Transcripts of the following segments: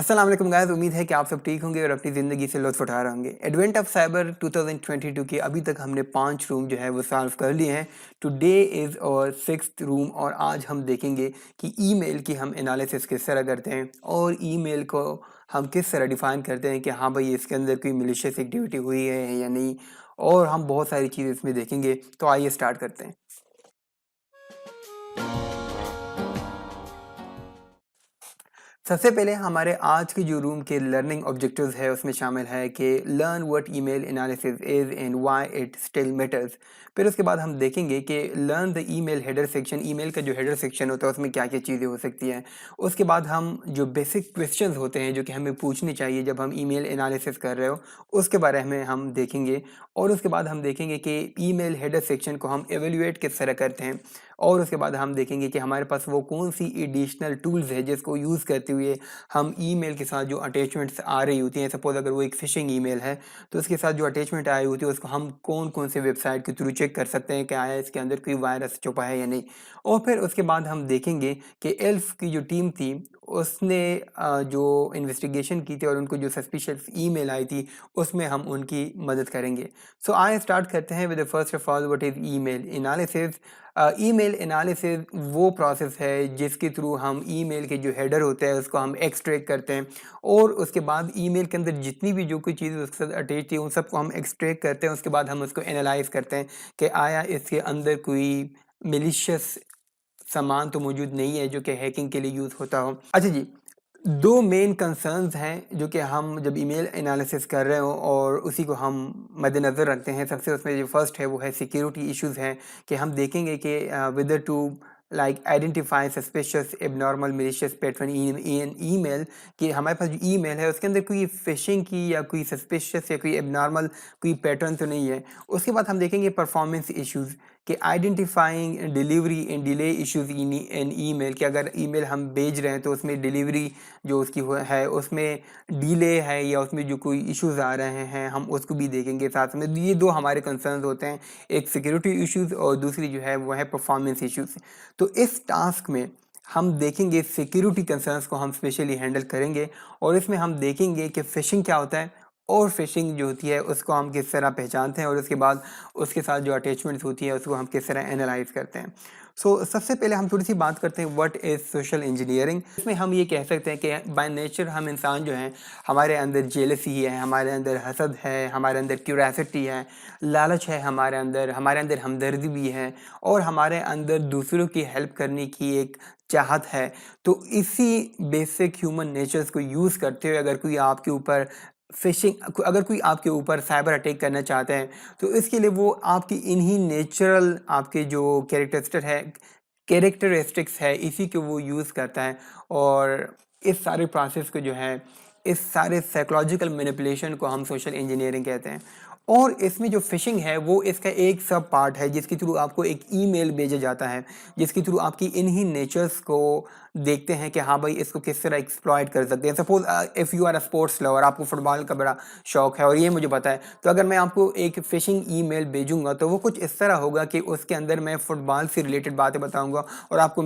अस्सलाम वालेकुम गाइस, उम्मीद है कि आप सब ठीक होंगे और अपनी ज़िंदगी से लुत्फ़ उठा रहे होंगे। एडवेंट ऑफ साइबर 2022 के अभी तक हमने 5 रूम जो है वो सॉल्व कर लिए हैं। Today is our 6th room और आज हम देखेंगे कि ईमेल की हम एनालिसिस किस तरह करते हैं और ईमेल को हम किस तरह डिफ़ाइन करते हैं कि हाँ भाई इसके अंदर कोई मैलिशियस एक्टिविटी हुई है या नहीं, और हम बहुत सारी चीज़ें इसमें देखेंगे। तो आइए स्टार्ट करते हैं। सबसे पहले हमारे आज के जो रूम के लर्निंग ऑब्जेक्टिव्स है उसमें शामिल है कि learn what email analysis is and why it still matters. फिर उसके बाद हम देखेंगे कि learn the email header section, email का जो हेडर सेक्शन होता है उसमें क्या क्या चीज़ें हो सकती हैं। उसके बाद हम जो बेसिक क्वेश्चंस होते हैं जो कि हमें पूछने चाहिए जब हम ईमेल एनालिसिस कर रहे हो उसके बारे में हम देखेंगे। और उसके बाद हम देखेंगे कि ईमेल हेडर सेक्शन को हम एवेल्यूएट किस तरह करते हैं। और उसके बाद हम देखेंगे कि हमारे पास वो कौन सी एडिशनल टूल्स है जिसको यूज़ करते हुए हम ईमेल के साथ जो अटैचमेंट्स आ रही होती हैं, सपोज अगर वो एक फ़िशिंग ईमेल है तो उसके साथ जो अटैचमेंट आई होती है उसको हम कौन कौन से वेबसाइट के थ्रू चेक कर सकते हैं कि आया इसके अंदर कोई वायरस छुपा है या नहीं। और फिर उसके बाद हम देखेंगे कि एल्फ की जो टीम थी उसने जो इन्वेस्टिगेशन की थी और उनको जो सस्पिशियस ईमेल आई थी उसमें हम उनकी मदद करेंगे। सो आइए स्टार्ट करते हैं with first of all what is email analysis. Email analysis वो प्रोसेस है जिसके थ्रू हम ईमेल के जो हेडर होते हैं उसको हम एक्सट्रैक्ट करते हैं और उसके बाद ईमेल के अंदर जितनी भी जो कोई चीज़ उसके साथ अटैच थी उन सबको हम एक्सट्रैक्ट करते हैं। उसके बाद हम उसको एनालाइज करते हैं कि आया इसके अंदर कोई मिलिशियस सामान तो मौजूद नहीं है जो कि हैकिंग के लिए यूज़ होता हो। अच्छा जी, 2 मेन कंसर्न्स हैं जो कि हम जब ईमेल एनालिसिस कर रहे हो और उसी को हम मद्देनज़र रखते हैं। सबसे उसमें जो फर्स्ट है वो है सिक्योरिटी इश्यूज़ हैं कि हम देखेंगे कि whether to like identify suspicious abnormal malicious pattern in email, कि हमारे पास जो ईमेल है उसके अंदर कोई फ़िशिंग की या कोई सस्पिशियस या कोई एबनॉर्मल कोई पैटर्न तो नहीं है। उसके बाद हम देखेंगे परफॉर्मेंस इश्यूज़ कि identifying delivery and delay issues in email, कि अगर ईमेल हम भेज रहे हैं तो उसमें डिलीवरी जो उसकी है उसमें डिले है या उसमें जो कोई इश्यूज़ आ रहे हैं हम उसको भी देखेंगे साथ में। ये 2 हमारे कंसर्न्स होते हैं, एक सिक्योरिटी इश्यूज़ और दूसरी जो है वो है परफॉर्मेंस इश्यूज़। तो इस टास्क में हम देखेंगे सिक्योरिटी कंसर्न्स को हम स्पेशली हैंडल करेंगे और इसमें हम देखेंगे कि फ़िशिंग क्या होता है और फ़िशिंग जो होती है उसको हम किस तरह पहचानते हैं और उसके बाद उसके साथ जो अटैचमेंट्स होती है उसको हम किस तरह एनालाइज़ करते हैं। सबसे पहले हम थोड़ी सी बात करते हैं व्हाट इज़ सोशल इंजीनियरिंग। इसमें हम ये कह सकते हैं कि बाय नेचर हम इंसान जो हैं हमारे अंदर जेलसी है, हमारे अंदर हसद है, हमारे अंदर क्यूरियोसिटी है, लालच है, हमारे अंदर हमदर्दी भी है और हमारे अंदर दूसरों की हेल्प करने की एक चाहत है। तो इसी बेसिक ह्यूमन नेचर्स को यूज़ करते हुए अगर कोई आपके ऊपर साइबर अटैक करना चाहता है तो इसके लिए वो आपकी इन्हीं नेचुरल आपके जो कैरेक्टरिस्टिक्स है इसी को वो यूज़ करता है। और इस सारे प्रोसेस को जो है, इस सारे साइकोलॉजिकल मैनिपुलेशन को हम सोशल इंजीनियरिंग कहते हैं। और इसमें जो फ़िशिंग है वो इसका एक सब पार्ट है जिसके थ्रू आपको एक ईमेल भेजा जाता है, जिसके थ्रू आपकी इन्हीं नेचर्स को देखते हैं कि हाँ भाई इसको किस तरह एक्सप्लॉइट कर सकते हैं। Suppose if you are a sports lover, आपको फुटबॉल का बड़ा शौक है और ये मुझे पता है, तो अगर मैं आपको एक फ़िशिंग ईमेल भेजूँगा तो वो कुछ इस तरह होगा कि उसके अंदर मैं फुटबॉल से रिलेटेड बातें बताऊँगा और आपको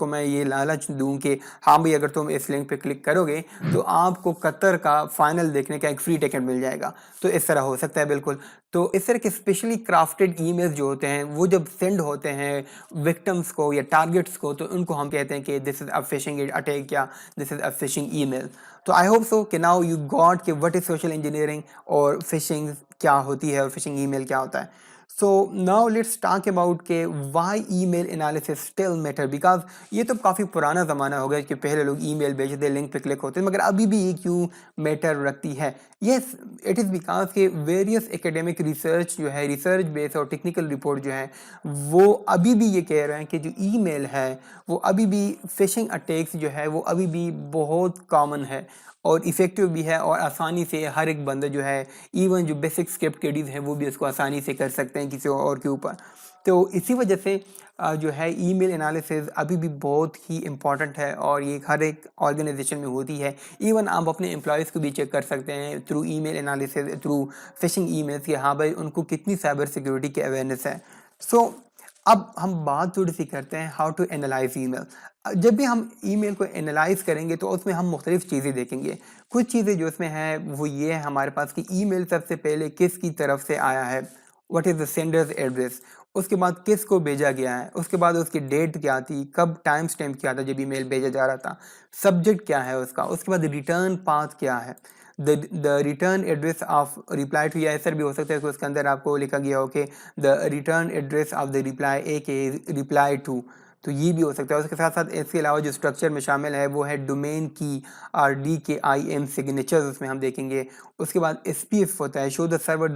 मैं ये लालच दूँ कि हाँ भाई अगर तुम इस लिंक पे क्लिक करोगे तो आपको कतर का फाइनल देखने का एक फ्री टिकट मिल जाएगा। तो इस तरह हो सकता है बिल्कुल। तो इस तरह के स्पेशली क्राफ्टेड ईमेल्स जो होते हैं वो जब सेंड होते हैं विक्टिम्स को या टारगेट्स को तो उनको हम कहते हैं कि this is a phishing attack या this is a phishing email. तो आई होप सो कि नाउ यू गॉट कि व्हाट इज़ सोशल इंजीनियरिंग और फिशिंग क्या होती है और फिशिंग ईमेल क्या होता है। So now let's talk about के why email analysis still matter, because ये तो काफ़ी पुराना ज़माना हो गया कि पहले लोग ईमेल भेजते लिंक पे क्लिक होते, मगर अभी भी ये क्यों मैटर रखती है। यस, इट इज़ बिकॉज के वेरियस एकेडमिक रिसर्च जो है, रिसर्च बेस और टेक्निकल रिपोर्ट जो है वो अभी भी ये कह रहे हैं कि जो ईमेल है वो अभी भी फिशिंग अटैक्स जो है वो अभी भी बहुत कॉमन है और इफ़ेक्टिव भी है और आसानी से हर एक बंदा जो है, इवन जो बेसिक स्क्रिप्ट किडीज़ हैं वो भी इसको आसानी से कर सकते हैं किसी और के ऊपर। तो इसी वजह से जो है ईमेल एनालिसिस अभी भी बहुत ही इम्पॉर्टेंट है और ये हर एक ऑर्गेनाइजेशन में होती है। इवन आप अपने एम्प्लॉयज़ को भी चेक कर सकते हैं through email analysis, through fishing emails कि हाँ भाई उनको कितनी साइबर सिक्योरिटी की अवेयरनेस है। सो अब हम बात थोड़ी-सी करते हैं हाउ टू एनालाइज़ ईमेल। जब भी हम ईमेल को एनालाइज़ करेंगे तो उसमें हम मुख्तलिफ़ चीज़ें देखेंगे। कुछ चीज़ें जो इसमें हैं वो ये है हमारे पास कि ईमेल सबसे पहले किसकी तरफ से आया है, what is the sender's address, उसके बाद किसको भेजा गया है, उसके बाद उसकी डेट क्या थी, कब टाइम स्टैम्प क्या था जब ईमेल भेजा जा रहा था, सब्जेक्ट क्या है उसका, उसके बाद रिटर्न पाथ क्या है, the return address of reply to, या ऐसा भी हो सकता है कि उसके अंदर आपको लिखा गया हो कि the return address of the reply ए के रिप्लाई टू, तो ये भी हो सकता है। उसके साथ साथ इसके अलावा जो स्ट्रक्चर में शामिल है वो है डोमेन की आर डी के आई एम सिग्नेचर्स, उसमें हम देखेंगे। उसके बाद एस पी एफ होता है, show the server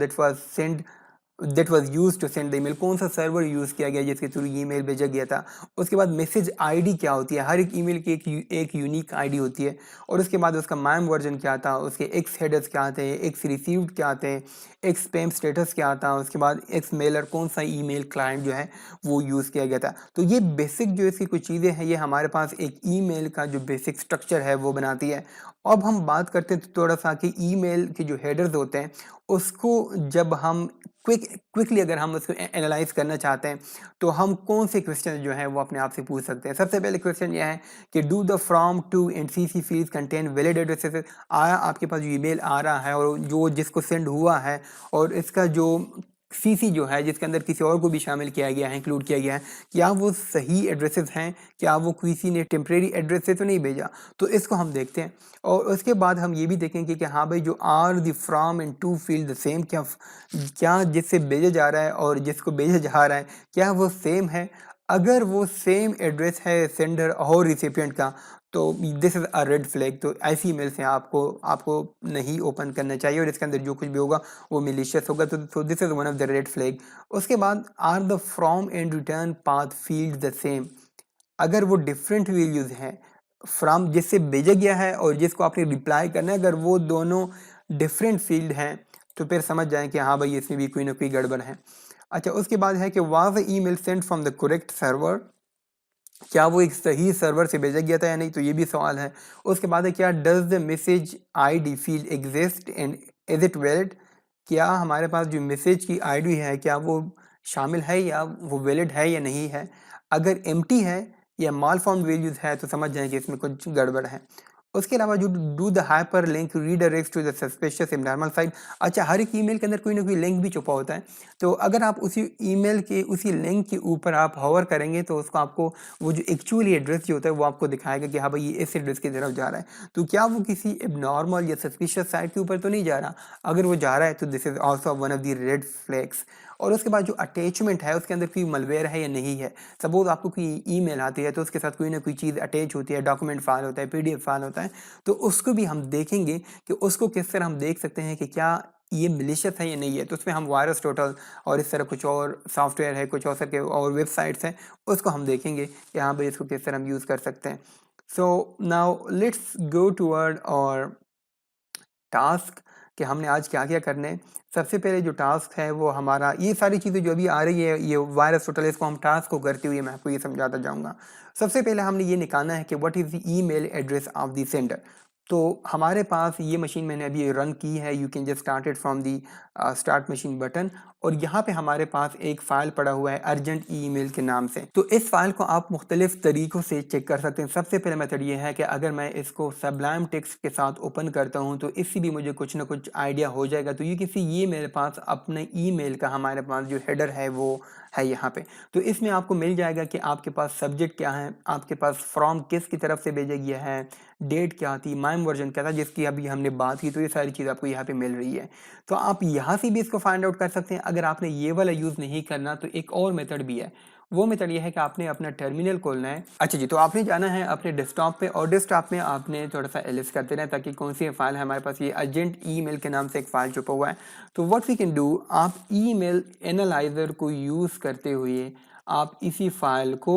that was used to send the email, कौन सा सर्वर यूज़ किया गया जिसके थ्रू ईमेल भेजा गया था। उसके बाद मैसेज आईडी क्या होती है, हर एक ईमेल की एक यूनिक आईडी होती है। और उसके बाद उसका मैम वर्जन क्या था, उसके एक्स हेडर्स क्या आते हैं, एक्स रिसीव्ड क्या आते हैं, एक्स स्पैम स्टेटस क्या आता है, उसके बाद एक्स मेलर कौन सा ईमेल क्लाइंट जो है वो यूज़ किया गया था। तो ये बेसिक जो इसकी कुछ चीज़ें हैं ये हमारे पास एक ईमेल का जो बेसिक स्ट्रक्चर है वो बनाती है। अब हम बात करते हैं थोड़ा सा कि ईमेल के जो हेडर्स होते हैं उसको जब हम क्विकली अगर हम उसको एनालाइज करना चाहते हैं तो हम कौन से क्वेश्चन जो हैं वो अपने आप से पूछ सकते हैं। सबसे पहले क्वेश्चन यह है कि do the from to and C C field contain valid addresses. आया आपके पास जो ईमेल आ रहा है और जो जिसको सेंड हुआ है और इसका जो सीसी जो है जिसके अंदर किसी और को भी शामिल किया गया है, इंक्लूड किया गया है, क्या वो सही एड्रेसेस हैं, क्या वो किसी ने टेम्परेरी एड्रेस से तो नहीं भेजा, तो इसको हम देखते हैं। और उसके बाद हम ये भी देखेंगे कि हाँ भाई जो are the from and to field the same, क्या जिससे भेजा जा रहा है और जिसको भेजा जा रहा है क्या वो सेम है। अगर वो सेम एड्रेस है सेंडर और रिसिपिएंट का तो this is a red flag, तो ऐसी ईमेल से आपको आपको नहीं ओपन करना चाहिए और इसके अंदर जो कुछ भी होगा वो मिलीशियस होगा। तो this is one of the red flag. उसके बाद are the from and return path field the same. अगर वो डिफरेंट वैल्यूज हैं फ्रॉम जिससे भेजा गया है और जिसको आपने रिप्लाई करना है, अगर वो दोनों डिफरेंट फील्ड हैं तो फिर समझ जाएं कि हाँ भाई इसमें भी कोई ना कोई गड़बड़ है। अच्छा, उसके बाद है कि was the email send from the correct server, क्या वो एक सही सर्वर से भेजा गया था या नहीं, तो ये भी सवाल है। उसके बाद है क्या does the message ID field exist and is it valid, क्या हमारे पास जो मैसेज की आईडी है क्या वो शामिल है या वो वैलिड है या नहीं है। अगर एम्प्टी है या माल फॉर्म वैल्यूज है तो समझ जाएं कि इसमें कुछ गड़बड़ है। उसके अलावा जो do the hyper link redirects to the suspicious abnormal site. अच्छा, हर एक ईमेल के अंदर कोई ना कोई लिंक भी छुपा होता है, तो अगर आप उसी ईमेल के उसी लिंक के ऊपर आप हॉवर करेंगे तो उसको आपको वो जो एक्चुअली एड्रेस जो होता है वो आपको दिखाएगा कि हाँ भाई ये इस एड्रेस की तरफ जा रहा है, तो क्या वो किसी एबनॉर्मल या सस्पिशियस साइट के ऊपर तो नहीं जा रहा। अगर वो जा रहा है तो this is also one of the red flags. और उसके बाद जो अटैचमेंट है उसके अंदर कोई मलवेयर है या नहीं है। सपोज आपको कोई ईमेल आती है तो उसके साथ कोई ना कोई चीज़ अटैच होती है, डॉक्यूमेंट फाइल होता है, पीडीएफ फाइल होता है, तो उसको भी हम देखेंगे कि उसको किस तरह हम देख सकते हैं कि क्या ये मिलिशियस है या नहीं है। तो उसमें हम वायरस टोटल और इस तरह कुछ और सॉफ्टवेयर है, कुछ और सर के और वेबसाइट्स हैं, उसको हम देखेंगे कि हाँ भाई इसको किस तरह हम यूज़ कर सकते हैं। सो नाउ लेट्स गो टूवर्ड और टास्क कि हमने आज क्या-क्या करने हैं। सबसे पहले जो टास्क है वो हमारा ये सारी चीज़ें जो अभी आ रही है ये वायरस टोटल, इसको हम टास्क को करते हुए मैं आपको ये समझाता जाऊँगा। सबसे पहले हमने ये निकालना है कि what is the email address of the sender. तो हमारे पास ये मशीन मैंने अभी रन की है, you can just start it from the start machine button, और यहाँ पे हमारे पास एक फ़ाइल पड़ा हुआ है अर्जेंट ईमेल के नाम से। तो इस फ़ाइल को आप मुख्तलिफ़ तरीक़ों से चेक कर सकते हैं। सबसे पहले मेथड ये है कि अगर मैं इसको सबलाइम टेक्स्ट के साथ ओपन करता हूँ तो इससे भी मुझे कुछ ना कुछ आइडिया हो जाएगा। तो ये मेरे पास अपने ईमेल का हमारे पास जो हेडर है वो है यहाँ पे। तो इसमें आपको मिल जाएगा कि आपके पास सब्जेक्ट क्या है, आपके पास फ्रॉम किसकी तरफ से भेजा गया है, डेट क्या थी, माइम वर्जन क्या था जिसकी अभी हमने बात की, तो ये सारी चीज़ आपको यहाँ पे मिल रही है। तो आप यहाँ से भी इसको फाइंड आउट कर सकते हैं। अगर आपने ये वाला यूज़ नहीं करना तो एक और मेथड भी है। वो मेथड ये है कि आपने अपना टर्मिनल खोलना है। अच्छा जी, तो आपने जाना है अपने डेस्कटॉप पे और डेस्कटॉप में आपने थोड़ा सा एलिस करते रहें ताकि कौन सी फाइल है हमारे पास, ये अर्जेंट ईमेल के नाम से एक फाइल छुपा हुआ है। तो व्हाट वी कैन डू, आप ईमेल एनालाइजर को यूज़ करते हुए आप इसी फाइल को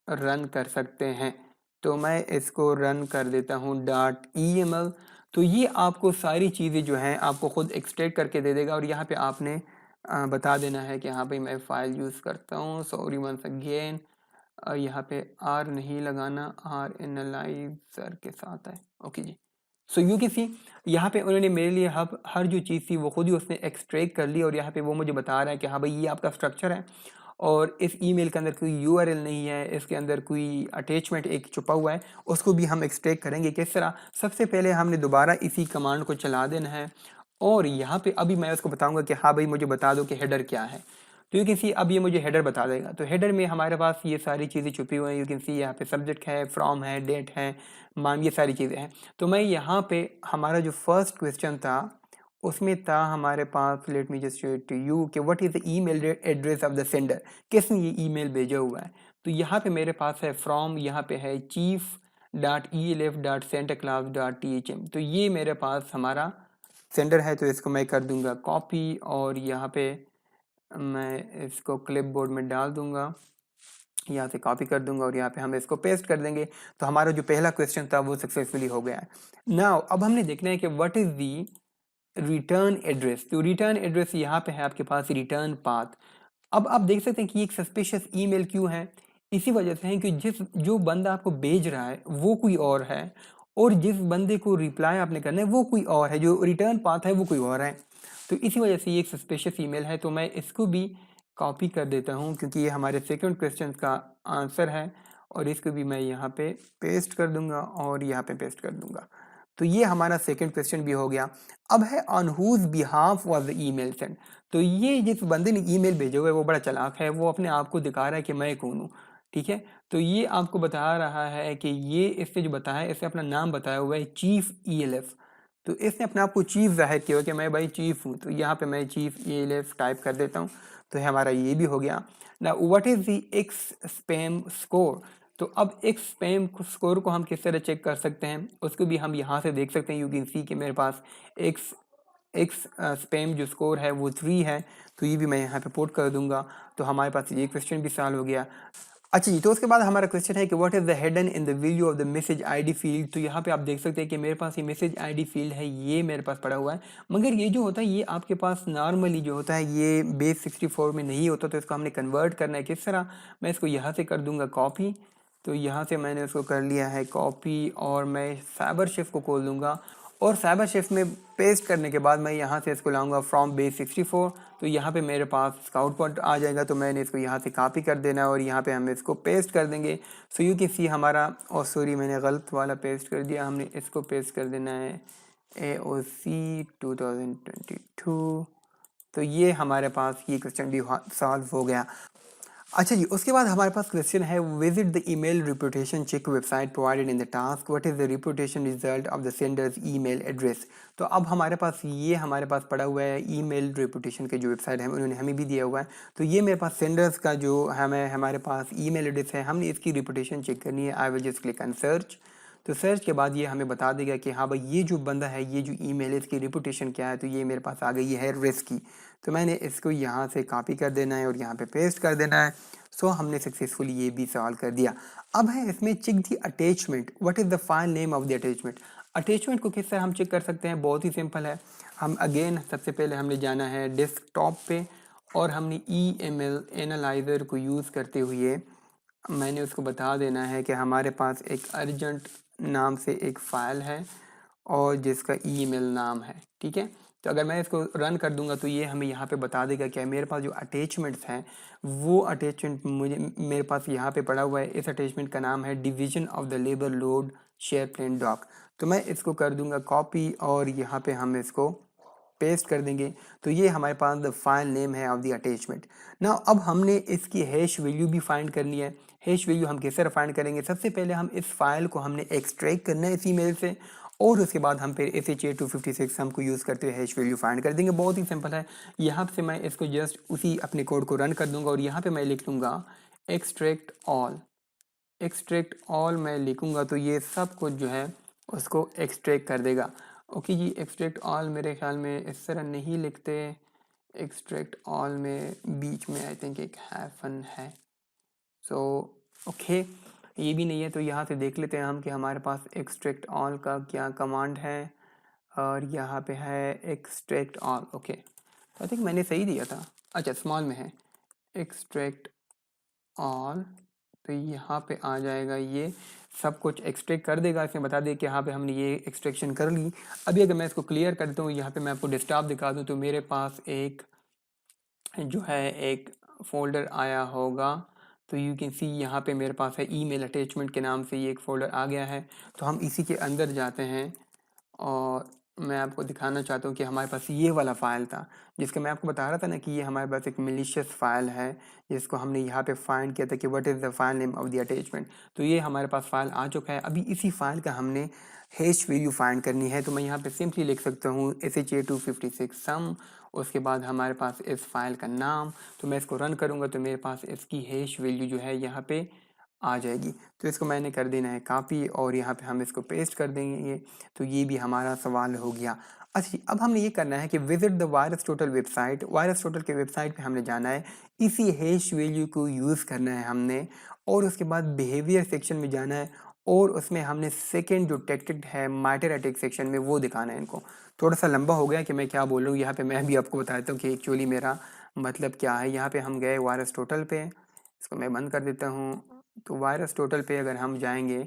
रन कर सकते हैं। तो मैं इसको रन कर देता हूँ .eml। तो ये आपको सारी चीज़ें जो हैं आपको खुद एक्सट्रैक्ट करके दे देगा और यहाँ पे आपने बता देना है कि हाँ भाई मैं फ़ाइल यूज़ करता हूँ। सॉरी वंस अगेन, यहाँ पे आर नहीं लगाना, आर एनालाइजर के साथ है। ओके जी। सो यू कैन सी यहाँ पे उन्होंने मेरे लिए हर जो चीज़ थी वो खुद ही उसने एक्सट्रैक्ट कर ली और यहाँ पे वो मुझे बता रहा है कि हाँ भाई ये आपका स्ट्रक्चर है और इस ईमेल के अंदर कोई यूआरएल नहीं है, इसके अंदर कोई अटैचमेंट एक छुपा हुआ है, उसको भी हम एक्सट्रैक्ट करेंगे। किस तरह? सबसे पहले हमने दोबारा इसी कमांड को चला देना है और यहाँ पे अभी मैं उसको बताऊंगा कि हाँ भाई मुझे बता दो कि हेडर क्या है। तो यू कैन सी अब ये मुझे हेडर बता देगा। तो हेडर में हमारे पास ये सारी चीज़ें छुपी हुई हैं। यू कैन सी यहाँ पे सब्जेक्ट है, फ्रॉम है, डेट है, मान, ये सारी चीज़ें हैं। तो मैं यहाँ पे हमारा जो फर्स्ट क्वेश्चन था उसमें था हमारे पास, let me just show it to you, कि what is the email address of the sender, किसने ये ईमेल भेजा हुआ है। तो यहाँ पे मेरे पास है फ्रॉम, यहाँ पे है chief.elf.santaclaus.thm। तो ये मेरे पास हमारा सेंडर है। तो इसको मैं कर दूंगा कॉपी और यहाँ पे मैं इसको क्लिपबोर्ड में डाल दूंगा, यहाँ से कॉपी कर दूंगा और यहाँ पे हम इसको पेस्ट कर देंगे। तो हमारा जो पहला क्वेश्चन था वो सक्सेसफुली हो गया है। नाउ अब हमने देखना है कि what is the return address. तो रिटर्न एड्रेस यहाँ पे है आपके पास रिटर्न पाथ। अब आप देख सकते हैं कि एक सस्पिशियस ईमेल क्यों है। इसी वजह से है कि जो बंदा आपको भेज रहा है वो कोई और है और जिस बंदे को रिप्लाई आपने करना है वो कोई और है, जो रिटर्न पाथ है वो कोई और है। तो इसी वजह से ये एक सस्पिशियस ईमेल है। तो मैं इसको भी कॉपी कर देता हूँ क्योंकि ये हमारे सेकंड क्वेश्चन का आंसर है और इसको भी मैं यहाँ पे पेस्ट कर दूंगा और यहाँ पे पेस्ट कर दूंगा। तो ये हमारा सेकंड क्वेश्चन भी हो गया। अब है on whose behalf was the email send. तो ये जिस बंदे ने ईमेल भेजा हुआ है वो बड़ा चालाक है, वो अपने आप को दिखा रहा है कि मैं कौन हूँ। ठीक है, तो ये आपको बता रहा है कि ये इसने जो बताया है, इसने अपना नाम बताया हुआ है चीफ ELF। तो इसने अपने आप को चीफ जाहिर किया कि मैं भाई चीफ हूँ। तो यहाँ पे मैं चीफ ELF टाइप कर देता हूँ। तो हमारा ये भी हो गया। ना what is the x spam score. तो अब एक स्पैम स्कोर को हम किस तरह चेक कर सकते हैं उसको भी हम यहाँ से देख सकते हैं। यू कैन सी कि मेरे पास एक्स एक्स स्पैम जो स्कोर है वो 3 है। तो ये भी मैं यहाँ पे पोर्ट कर दूंगा। तो हमारे पास ये क्वेश्चन भी सॉल्व हो गया। अच्छा जी, तो उसके बाद हमारा क्वेश्चन है कि what is the hidden in the value of the message ID field. तो यहाँ पे आप देख सकते हैं कि मेरे पास ये मैसेज आईडी फील्ड है, ये मेरे पास पड़ा हुआ है। मगर ये जो होता है ये आपके पास नॉर्मली जो होता है ये बेस 64 में नहीं होता। तो इसको हमने कन्वर्ट करना है। किस तरह? मैं इसको यहाँ से कर दूंगा कॉपी। तो यहाँ से मैंने उसको कर लिया है कॉपी और मैं साइबर शेफ को खोल दूंगा और साइबर शेफ में पेस्ट करने के बाद मैं यहाँ से इसको लाऊंगा फ्रॉम बेस 64। तो यहाँ पे मेरे पास इसका आउटपुट आ जाएगा। तो मैंने इसको यहाँ से कॉपी कर देना है और यहाँ पे हम इसको पेस्ट कर देंगे। सो यू कैन सी हमारा, और सॉरी मैंने गलत वाला पेस्ट कर दिया, हमने इसको पेस्ट कर देना है AOC 2022। तो ये हमारे पास ये क्वेश्चन भी सॉल्व हो गया। अच्छा जी, उसके बाद हमारे पास क्वेश्चन है visit the email reputation check website provided in the task, what is the reputation result of the sender's email address. तो अब हमारे पास ये हमारे पास पड़ा हुआ है ईमेल रिपुटेशन के जो वेबसाइट है उन्होंने हमें भी दिया हुआ है। तो ये मेरे पास सेंडर्स का जो हमारे पास ईमेल एड्रेस है, हमने इसकी रिपुटेशन चेक करनी है। I will just click on search. तो सर्च के बाद ये हमें बता देगा कि हाँ भाई ये जो बंदा है, ये जो ईमेल है, इसकी रिपुटेशन क्या है। तो ये मेरे पास आ गई है रिस्की। तो मैंने इसको यहाँ से कॉपी कर देना है और यहाँ पे पेस्ट कर देना है। सो हमने सक्सेसफुली ये भी सॉल्व कर दिया। अब है इसमें check the attachment, what is the file name of the attachment. Attachment को किस तरह हम चेक कर सकते हैं? बहुत ही सिंपल है। हम अगेन सबसे पहले हमने जाना है डेस्कटॉप पे और हमने EML एनालाइज़र को यूज़ करते हुए मैंने उसको बता देना है कि हमारे पास एक अर्जेंट नाम से एक फ़ाइल है और जिसका ईमेल नाम है। ठीक है, तो अगर मैं इसको रन कर दूंगा तो ये हमें यहाँ पे बता देगा कि मेरे पास जो अटैचमेंट्स हैं वो अटैचमेंट मेरे पास यहाँ पे पड़ा हुआ है। इस अटैचमेंट का नाम है division of the labour load share plain doc. तो मैं इसको कर दूंगा कॉपी और यहाँ पे हम इसको पेस्ट कर देंगे। तो ये हमारे पास द फाइल नेम है ऑफ द अटैचमेंट। ना अब हमने इसकी हैश वैल्यू भी फाइंड करनी है। हैश वैल्यू हम कैसे फाइंड करेंगे? सबसे पहले हम इस फाइल को हमने एक्सट्रैक्ट करना है इस ईमेल से और उसके बाद हम फिर SHA-256 हमको यूज़ करते हुए हैश वैल्यू फाइंड कर देंगे। बहुत ही सिंपल है। यहाँ से मैं इसको जस्ट उसी अपने कोड को रन कर दूंगा और यहाँ पे मैं लिख लूँगा एक्सट्रैक्ट ऑल। एक्सट्रैक्ट ऑल मैं लिखूँगा तो ये सब कुछ जो है उसको एक्सट्रैक्ट कर देगा। ओके जी, एक्सट्रैक्ट ऑल मेरे ख्याल में इस तरह नहीं लिखते। एक्सट्रैक्ट ऑल में बीच में आई थिंक एक हैफन है। सो ओके, ये भी नहीं है। तो यहाँ से देख लेते हैं हम कि हमारे पास एक्सट्रैक्ट ऑल का क्या कमांड है और यहाँ पे है एक्सट्रैक्ट ऑल। ओके, तो आई थिंक मैंने सही दिया था। अच्छा, स्मॉल में है एक्सट्रैक्ट ऑल। तो यहाँ पे आ जाएगा, ये सब कुछ एक्सट्रैक्ट कर देगा। इसमें बता दे कि यहाँ पे हमने ये एक्सट्रैक्शन कर ली। अभी अगर मैं इसको क्लियर कर देता हूँ, यहाँ पे मैं आपको डेस्कटॉप दिखा दूँ तो मेरे पास एक जो है एक फ़ोल्डर आया होगा, तो यू कैन सी यहाँ पे मेरे पास है ईमेल अटैचमेंट के नाम से ये एक फ़ोल्डर आ गया है। तो हम इसी के अंदर जाते हैं और मैं आपको दिखाना चाहता हूँ कि हमारे पास ये वाला फ़ाइल था, जिसका मैं आपको बता रहा था ना कि ये हमारे पास एक मैलिशियस फ़ाइल है, जिसको हमने यहाँ पे फाइंड किया था कि what is the file name of the attachment. तो ये हमारे पास फ़ाइल आ चुका है। अभी इसी फ़ाइल का हमने हैश वैल्यू फाइंड करनी है। तो मैं यहाँ पे सिंपली लिख सकता हूँ SHA-256 सम, उसके बाद हमारे पास इस फाइल का नाम। तो मैं इसको रन करूँगा तो मेरे पास इसकी हैश वैल्यू जो है यहाँ पे आ जाएगी। तो इसको मैंने कर देना है कॉपी और यहाँ पे हम इसको पेस्ट कर देंगे। तो ये भी हमारा सवाल हो गया। अच्छा जी, अब हमने ये करना है कि visit the virus total website. Virus total के वेबसाइट पे हमने जाना है, इसी हैश वैल्यू को यूज़ करना है हमने, और उसके बाद बिहेवियर सेक्शन में जाना है और उसमें हमने सेकेंड जो टैक्टिक है माइटर अटैक सेक्शन में वो दिखाना है इनको। थोड़ा सा लंबा हो गया कि मैं क्या बोल रहा हूँ, यहाँ पे मैं भी आपको बता देता हूँ कि एक्चुअली मेरा मतलब क्या है। यहाँ पे हम गए वायरस टोटल पे, इसको मैं बंद कर देता हूँ। तो वायरस टोटल पे अगर हम जाएंगे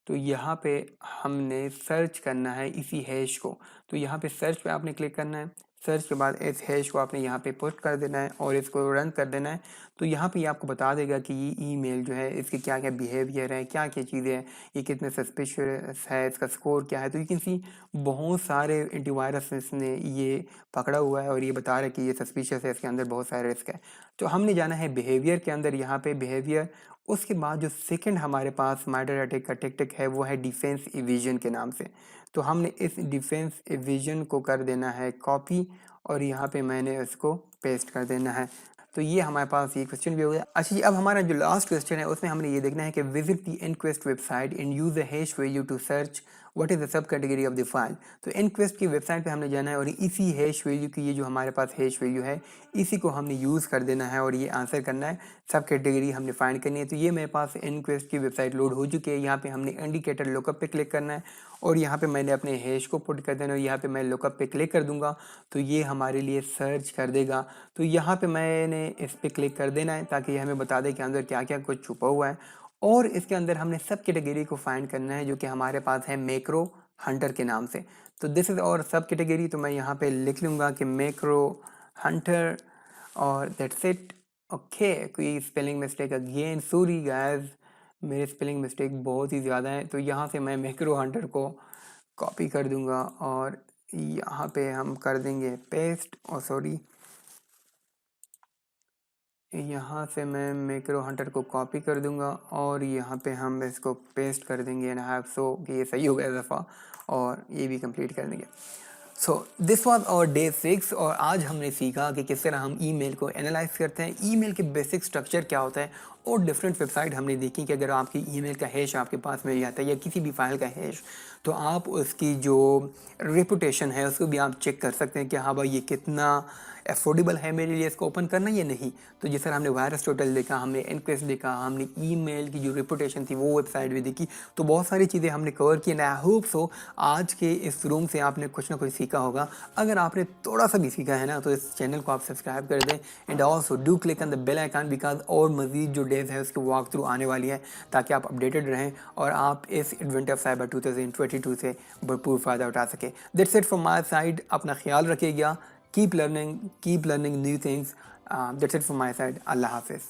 तो यहाँ पे हमने सर्च करना है इसी हैश को। तो यहाँ पे सर्च पे आपने क्लिक करना है, सर्च के बाद इस हैश को आपने यहाँ पे पुट कर देना है और इसको रन कर देना है। तो यहाँ पे ये आपको बता देगा कि ये ईमेल जो है इसके क्या क्या बिहेवियर है, क्या क्या चीज़ें हैं, ये कितने सस्पिशियस है, इसका स्कोर क्या है। तो यू कैन सी बहुत सारे एंटीवायरस ने ये पकड़ा हुआ है और ये बता रहा है कि ये सस्पिशियस है, इसके अंदर बहुत सारे रिस्क है। तो हमने जाना है बिहेवियर के अंदर, यहाँ पे बिहेवियर। उसके बाद जो सेकंड हमारे पास माइटर अटैक का टेक्टिक है वो है डिफेंस इवेजन के नाम से। तो हमने इस डिफेंस इवेजन को कर देना है कॉपी और यहाँ पे मैंने इसको पेस्ट कर देना है। तो ये हमारे पास ये क्वेश्चन भी हो गया। अच्छा जी, अब हमारा जो लास्ट क्वेश्चन है उसमें हमने ये देखना है कि visit the Enquest website and use the hash value to search what is the sub category of the file. तो एनक्वेस्ट की वेबसाइट पे हमने जाना है और इसी हैश वैल्यू की, ये जो हमारे पास हैश वैल्यू है, इसी को हमने यूज़ कर देना है और ये आंसर करना है, सब कैटेगरी हमने फाइंड करनी है। तो ये मेरे पास एनक्वेस्ट की वेबसाइट लोड हो चुकी है। यहाँ पे हमने इंडिकेटर लुकअप पे क्लिक करना है और यहाँ पे मैंने अपने हैश को पुट कर देना है और यहाँ पे मैं लुकअप पे क्लिक कर दूंगा तो ये हमारे लिए सर्च कर देगा। तो यहाँ पे मैंने इस पर क्लिक कर देना है ताकि ये हमें बता दे कि अंदर क्या क्या कुछ छुपा हुआ है। और इसके अंदर हमने सब कैटेगरी को फाइंड करना है जो कि हमारे पास है मैक्रो हंटर के नाम से। तो दिस इज़ और सब कैटेगरी। तो मैं यहाँ पे लिख लूँगा कि मैक्रो हंटर और दैट्स इट। ओके, कोई spelling mistake again, sorry guys, मेरे स्पेलिंग मिस्टेक बहुत ही ज़्यादा है। तो यहाँ से मैं मैक्रो हंटर को कॉपी कर दूंगा और यहाँ पे हम कर देंगे पेस्ट। और सॉरी, यहाँ से मैं मैक्रो हंटर को कॉपी कर दूंगा और यहाँ पे हम इसको पेस्ट कर देंगे एंड हैव सो कि ये सही हो गया दफ़ा, और ये भी कंप्लीट कर देंगे। So this was our day 6 और आज हमने सीखा कि किस तरह हम ईमेल को एनालाइज करते हैं, ईमेल के बेसिक स्ट्रक्चर क्या होता है, और डिफरेंट वेबसाइट हमने देखी कि अगर आपकी ईमेल का हैश आपके पास मिल जाता है या किसी भी फाइल का हैश, तो आप उसकी जो रेपुटेशन है उसको भी आप चेक कर सकते हैं कि हाँ भाई ये कितना अफोर्डेबल है मेरे लिए इसको ओपन करना या नहीं। तो जिस तरह हमने वायरस टोटल देखा, हमने एनक्वेस्ट देखा, हमने ईमेल की जो रेपुटेशन थी वो वेबसाइट भी देखी, तो बहुत सारी चीज़ें हमने कवर की। एंड आई होप सो आज के इस रूम से आपने कुछ ना कुछ सीखा होगा। अगर आपने थोड़ा सा भी सीखा है ना तो इस चैनल को आप सब्सक्राइब कर दें and also do click on the bell icon because और मज़ीद जो डेज है उसकी वॉक थ्रू आने वाली है ताकि आप अपडेटेड रहें और आप इस एडवेंट ऑफ साइबर 2022 से भरपूर फ़ायदा उठा सकें। That's it from my side. अपना ख्याल रखिएगा, keep learning new things. That's it from my side. Allah Hafiz.